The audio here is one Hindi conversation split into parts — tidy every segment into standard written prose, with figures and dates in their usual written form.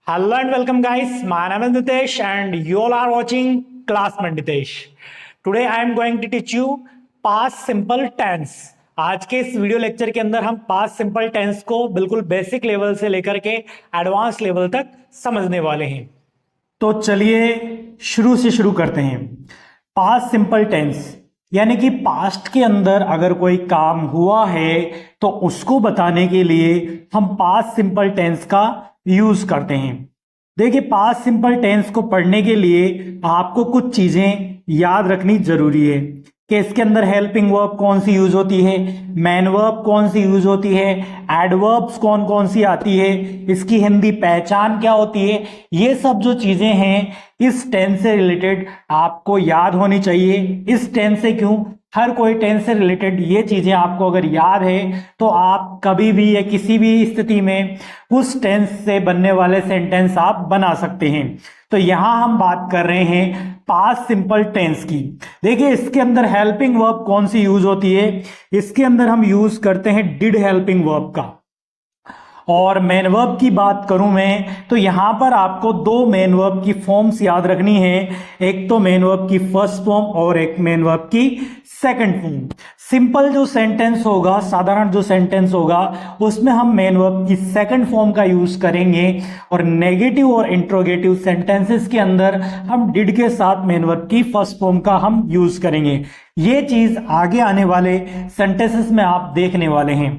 Hello and welcome guys. My name is Nitesh and you all are watching Classmate Nitesh. Today I am going to teach you past simple tense. आज के इस वीडियो लेक्चर के अंदर हम पास्ट सिंपल टेंस को बिल्कुल बेसिक लेवल से लेकर के एडवांस लेवल तक समझने वाले हैं। तो चलिए शुरू से शुरू करते हैं। पास्ट सिंपल टेंस यानी कि पास्ट के अंदर अगर कोई काम हुआ है तो उसको बताने के लिए हम पास्ट सिंपल टेंस का यूज करते हैं। देखिए, पास्ट सिंपल टेंस को पढ़ने के लिए आपको कुछ चीजें याद रखनी जरूरी है कि इसके अंदर हेल्पिंग वर्ब कौन सी यूज होती है, मेन वर्ब कौन सी यूज होती है, एडवर्ब्स कौन कौन सी आती है, इसकी हिंदी पहचान क्या होती है। ये सब जो चीजें हैं इस टेंस से रिलेटेड आपको याद होनी चाहिए। इस टेंस से क्यों, हर कोई टेंस से रिलेटेड ये चीजें आपको अगर याद है तो आप कभी भी या किसी भी स्थिति में उस टेंस से बनने वाले सेंटेंस आप बना सकते हैं। तो यहां हम बात कर रहे हैं पास्ट सिंपल टेंस की। देखिए, इसके अंदर हेल्पिंग वर्ब कौन सी यूज होती है, इसके अंदर हम यूज करते हैं डिड हेल्पिंग वर्ब का। और मेन वर्ब की बात करूं मैं तो यहां पर आपको दो मेन वर्ब की फॉर्म्स याद रखनी है, एक तो मेन वर्ब की फर्स्ट फॉर्म और एक मेन वर्ब की सेकंड फॉर्म। सिंपल जो सेंटेंस होगा, साधारण जो सेंटेंस होगा, उसमें हम मेन वर्ब की सेकंड फॉर्म का यूज करेंगे और नेगेटिव और इंट्रोगेटिव सेंटेंसेस के अंदर हम डिड के साथ मेन वर्ब की फर्स्ट फॉर्म का हम यूज करेंगे। ये चीज आगे आने वाले सेंटेंसेस में आप देखने वाले हैं।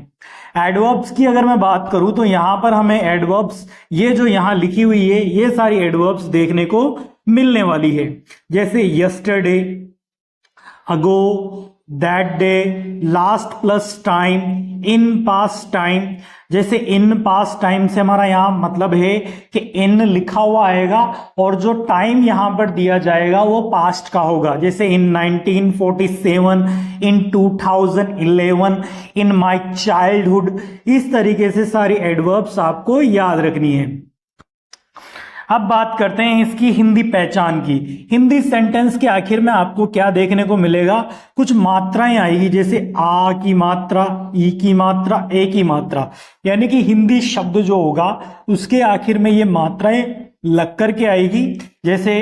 एडवर्ब्स की अगर मैं बात करूं तो यहां पर हमें एडवर्ब्स, ये जो यहां लिखी हुई है, ये सारी एडवर्ब्स देखने को मिलने वाली है, जैसे yesterday, ago, that day, last plus time, in past time. जैसे इन पास्ट टाइम से हमारा यहां मतलब है कि इन लिखा हुआ आएगा और जो टाइम यहां पर दिया जाएगा वो पास्ट का होगा, जैसे इन 1947, इन 2011, इन माय चाइल्डहुड। इस तरीके से सारी एडवर्ब्स आपको याद रखनी है। अब बात करते हैं इसकी हिंदी पहचान की। हिंदी सेंटेंस के आखिर में आपको क्या देखने को मिलेगा, कुछ मात्राएं आएगी, जैसे आ की मात्रा, ई की मात्रा, ए की मात्रा। यानी कि हिंदी शब्द जो होगा उसके आखिर में ये मात्राएं लग करके आएगी। जैसे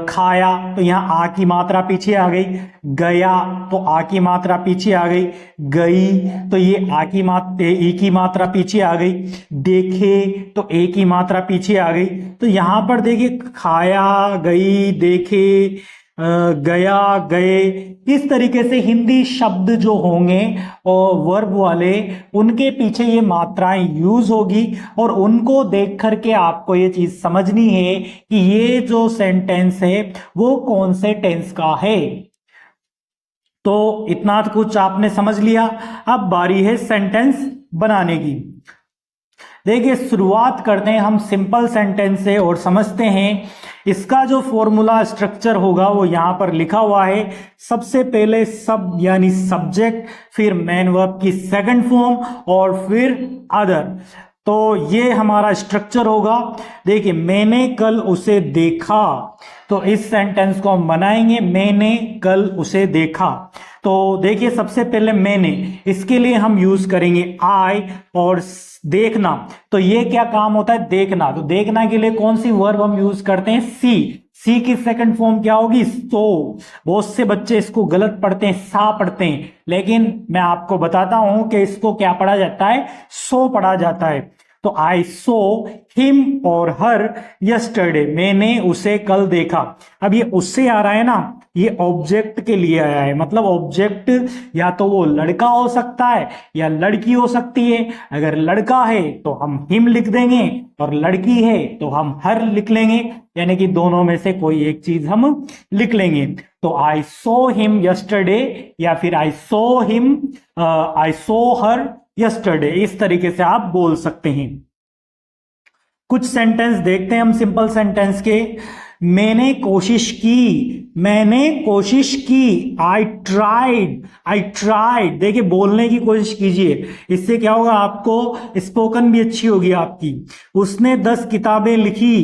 खाया तो यहाँ आ की मात्रा पीछे आ गई, गया तो आ की मात्रा पीछे आ गई, गई तो ये आ की मात्रा, ई की मात्रा पीछे आ गई, देखे तो ए की मात्रा पीछे आ गई। तो यहां पर देखिए, खाया, गई, देखे, गया, गए। इस तरीके से हिंदी शब्द जो होंगे और वर्ब वाले, उनके पीछे ये मात्राएं यूज होगी और उनको देख करके आपको ये चीज समझनी है कि ये जो सेंटेंस है वो कौन से टेंस का है। तो इतना कुछ आपने समझ लिया। अब बारी है सेंटेंस बनाने की। देखिए, शुरुआत करते हैं हम सिंपल सेंटेंस से और समझते हैं इसका जो फॉर्मूला स्ट्रक्चर होगा वो यहां पर लिखा हुआ है। सबसे पहले सब यानी सब्जेक्ट, फिर मेन वर्ब की सेकंड फॉर्म और फिर अदर। तो ये हमारा स्ट्रक्चर होगा। देखिए, मैंने कल उसे देखा, तो इस सेंटेंस को हम बनाएंगे, मैंने कल उसे देखा। तो देखिए, सबसे पहले मैंने, इसके लिए हम यूज करेंगे आई, और देखना तो ये क्या काम होता है, देखना। तो देखना के लिए कौन सी वर्ब हम यूज करते हैं, सी। सी की सेकंड फॉर्म क्या होगी, सो। बहुत से बच्चे इसको गलत पढ़ते हैं, सा पढ़ते हैं, लेकिन मैं आपको बताता हूं कि इसको क्या पढ़ा जाता है, सो पढ़ा जाता है। तो आई सो हिम और हर यस्टरडे, मैंने उसे कल देखा। अब ये उससे आ रहा है ना, ये ऑब्जेक्ट के लिए आया है, मतलब ऑब्जेक्ट या तो वो लड़का हो सकता है या लड़की हो सकती है। अगर लड़का है तो हम हिम लिख देंगे और लड़की है तो हम हर लिख लेंगे, यानी कि दोनों में से कोई एक चीज हम लिख लेंगे। तो आई सो हिम यस्टरडे या फिर आई सो हिम, आई सो हर यस्टरडे, इस तरीके से आप बोल सकते हैं। कुछ सेंटेंस देखते हैं हम सिंपल सेंटेंस के। मैंने कोशिश की, मैंने कोशिश की। I tried. देखिए बोलने की कोशिश कीजिए, इससे क्या होगा, आपको स्पोकन भी अच्छी होगी आपकी। उसने 10 किताबें लिखी।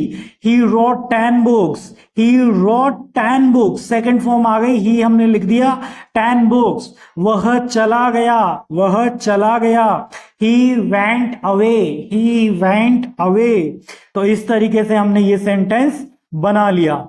He wrote 10 books. He wrote 10 books, second form आ गई, ही हमने लिख दिया 10 बुक्स। वह चला गया, वह चला गया। He went away, he went away. तो इस तरीके से हमने ये सेंटेंस बना लिया।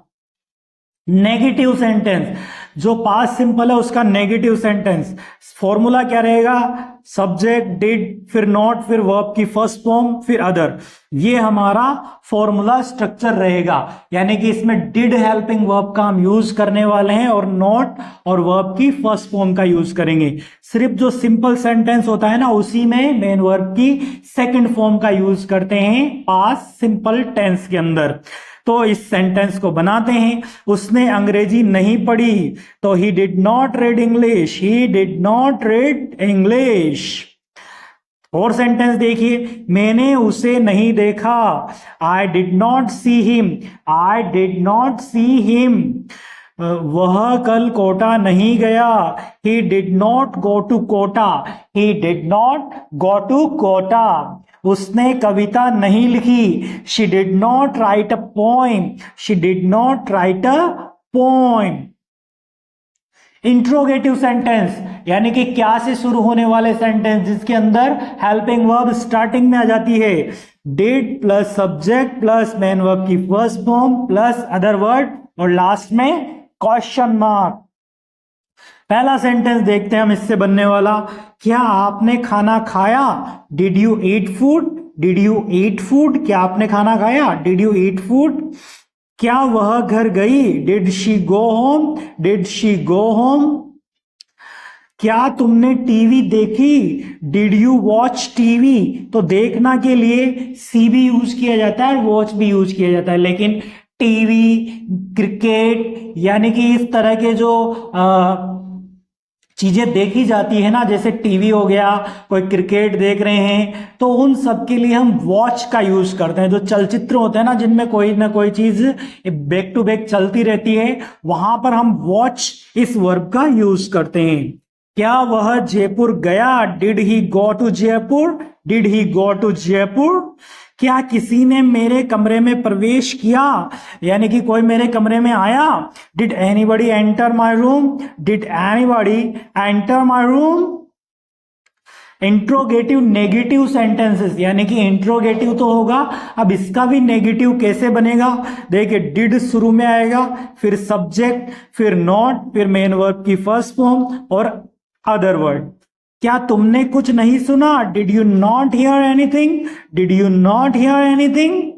नेगेटिव सेंटेंस, जो पास्ट सिंपल है उसका नेगेटिव सेंटेंस फॉर्मूला क्या रहेगा, सब्जेक्ट डिड, फिर नॉट, फिर वर्ब की फर्स्ट फॉर्म, फिर अदर। ये हमारा फॉर्मूला स्ट्रक्चर रहेगा। यानी कि इसमें डिड हेल्पिंग वर्ब का हम यूज करने वाले हैं और नॉट और वर्ब की फर्स्ट फॉर्म का यूज करेंगे। सिर्फ जो सिंपल सेंटेंस होता है ना, उसी में मेन वर्ब की सेकंड फॉर्म का यूज करते हैं पास्ट सिंपल टेंस के अंदर। तो इस सेंटेंस को बनाते हैं। उसने अंग्रेजी नहीं पढ़ी, तो he did not read English, he did not read English. और सेंटेंस देखिए, मैंने उसे नहीं देखा, I did not see him, I did not see him. वह कल कोटा नहीं गया, he did not go to Kota, he did not go to Kota. उसने कविता नहीं लिखी, she did not write a poem, she did not write a poem. Interrogative sentence यानी कि क्या से शुरू होने वाले सेंटेंस जिसके अंदर हेल्पिंग वर्ब स्टार्टिंग में आ जाती है। Did plus subject plus main verb की first form plus other word और लास्ट में क्वेश्चन मार्क। पहला सेंटेंस देखते हैं हम इससे बनने वाला। क्या आपने खाना खाया, did you eat food, did you eat food. क्या आपने खाना खाया, डिड यू ईट फूड। क्या वह घर गई, did she go home, did she go home. क्या तुमने टीवी देखी, डिड यू वॉच टीवी। तो देखना के लिए सी भी यूज किया जाता है, वॉच भी यूज किया जाता है, लेकिन टीवी, क्रिकेट यानी कि इस तरह के जो चीजें देखी जाती है ना, जैसे टीवी हो गया, कोई क्रिकेट देख रहे हैं, तो उन सब के लिए हम वॉच का यूज करते हैं। जो चलचित्र होते हैं ना, जिनमें कोई ना कोई चीज बैक टू बैक चलती रहती है, वहां पर हम वॉच इस वर्ब का यूज करते हैं। क्या वह जयपुर गया, did he go to Jaipur, did he go to Jaipur. क्या किसी ने मेरे कमरे में प्रवेश किया, यानी कि कोई मेरे कमरे में आया। Did anybody enter my room, did anybody enter my room. Interrogative negative sentences यानी कि इंट्रोगेटिव तो होगा, अब इसका भी नेगेटिव कैसे बनेगा। देखिए डिड शुरू में आएगा, फिर सब्जेक्ट, फिर नॉट, फिर मेन वर्ब की फर्स्ट फॉर्म और अदर वर्ड। क्या तुमने कुछ नहीं सुना, did you not hear anything, did you not hear anything.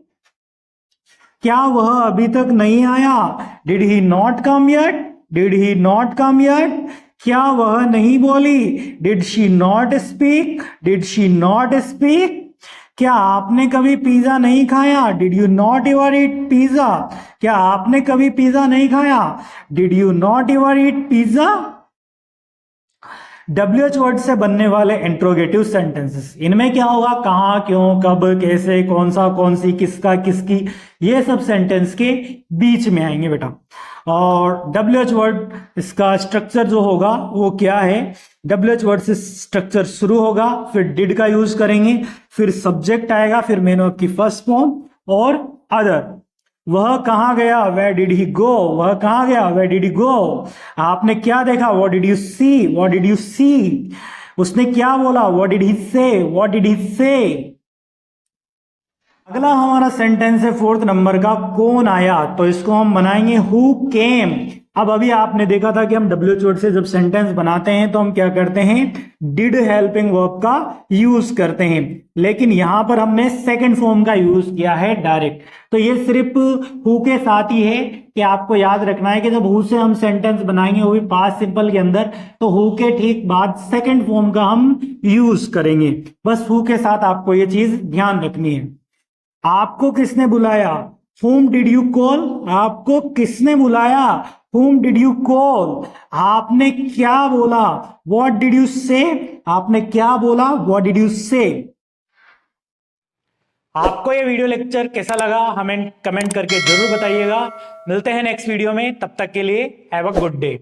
क्या वह अभी तक नहीं आया, did he not come yet, did he not come yet. क्या वह नहीं बोली, did she not speak, did she not speak. क्या आपने कभी पिज्जा नहीं खाया, did you not ever eat pizza. क्या आपने कभी पिज्जा नहीं खाया, did you not ever eat pizza. WH word से बनने वाले इंट्रोगेटिव सेंटेंसेस, इनमें क्या होगा, कहां, क्यों, कब, कैसे, कौन सा, कौन सी, किसका, किसकी, ये सब सेंटेंस के बीच में आएंगे बेटा। और WH वर्ड इसका स्ट्रक्चर जो होगा वो क्या है, WH वर्ड से स्ट्रक्चर शुरू होगा, फिर डिड का यूज करेंगे, फिर सब्जेक्ट आएगा, फिर मेन वर्ब की फर्स्ट फॉर्म और अदर। वह कहां गया, वेयर डिड ही गो, वह कहां गया, वेयर डिड ही गो। आपने क्या देखा, what did you see, what did you see. उसने क्या बोला, व्हाट डिड ही से, व्हाट डिड ही से। अगला हमारा सेंटेंस है 4th नंबर का, कौन आया। तो इसको हम बनाएंगे हु केम। अब अभी आपने देखा था कि हम WH वर्ड से जब सेंटेंस बनाते हैं तो हम क्या करते हैं, डिड हेल्पिंग वर्ब का यूज करते हैं, लेकिन यहां पर हमने सेकंड फॉर्म का यूज किया है डायरेक्ट। तो ये सिर्फ हु के साथ ही है कि आपको याद रखना है कि जब हु से हम सेंटेंस बनाएंगे वो भी पास्ट सिंपल के अंदर, तो हु के ठीक बाद सेकंड फॉर्म का हम यूज करेंगे। बस हु के साथ आपको ये चीज ध्यान रखनी है। आपको किसने बुलाया, whom did you call। आपको किसने बुलाया, whom did you call। आपने क्या बोला, what did you say। आपने क्या बोला, what did you say। आपको ये वीडियो लेक्चर कैसा लगा हमें कमेंट करके जरूर बताइएगा। मिलते हैं नेक्स्ट वीडियो में, तब तक के लिए हैव अ गुड डे।